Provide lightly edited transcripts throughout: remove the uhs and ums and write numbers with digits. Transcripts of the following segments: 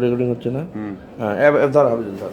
Recording হচ্ছে না? হ্যাঁ, ধর হবে ধর।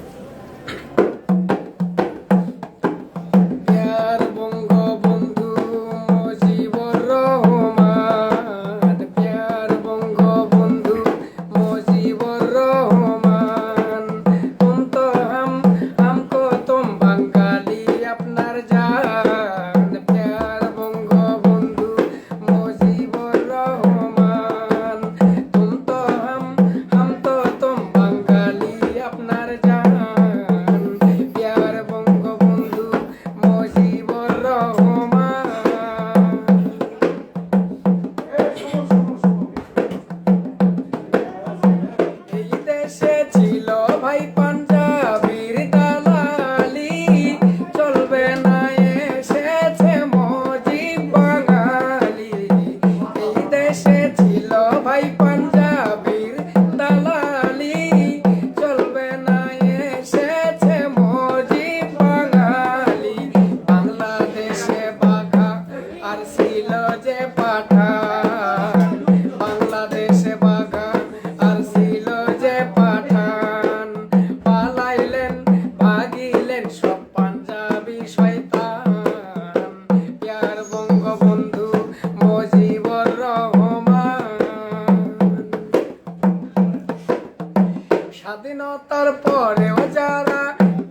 স্বাধীনতার পরেও যারা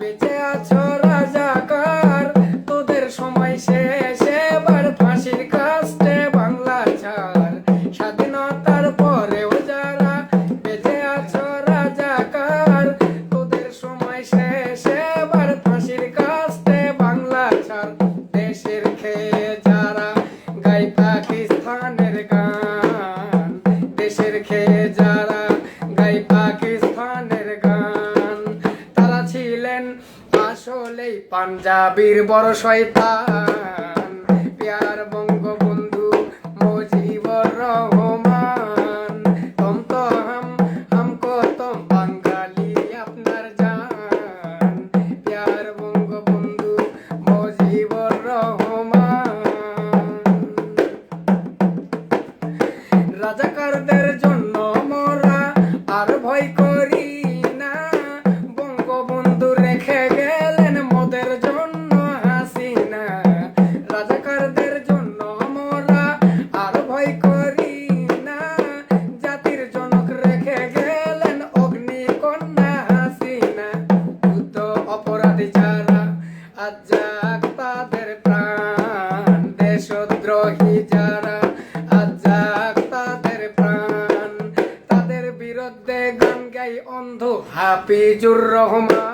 বেঁচে আছো রাজাকার, তোদের সময় শেষ, এবার ফাঁসির কাস্টে বাংলা ছাড়। স্বাধীনতার পরেও যারা বেঁচে আছো রাজাকার, তোদের সময় শেষ, এবার ফাঁসির কাস্টে বাংলা ছাড়। দেশের খেয়ে যারা গাই পাকিস্তানের গান, দেশের খেয়ে যারা গাই পাকিস্তানের গান, তারা ছিলেন আসলেই পাঞ্জাবির বড় শয়তান। প্যার বঙ্গবন্ধু মুজিবুর রহমান, তুম তো हमको तुम বাঙালি আপনার জান। প্যার বঙ্গবন্ধু মুজিবুর রহমান। রাজাকারদের জন্য মোরা আর ভয় করি না, বঙ্গবন্ধু রেখে গেলেন মোদের জন্য হাসিনা। রাজাকারদের জন্য মোরা আর ভয় করি না, জাতির জনক রেখে গেলেন অগ্নিকন্যা হাসিনা। যুদ্ধ অপরাধী যারা আজ যাক তাদের প্রাণ, দেশদ্রোহী যারা আজ যাক তাদের প্রাণ, তাদের বিরুদ্ধে গান গাই অন্ধ হাফিজুর রহমান।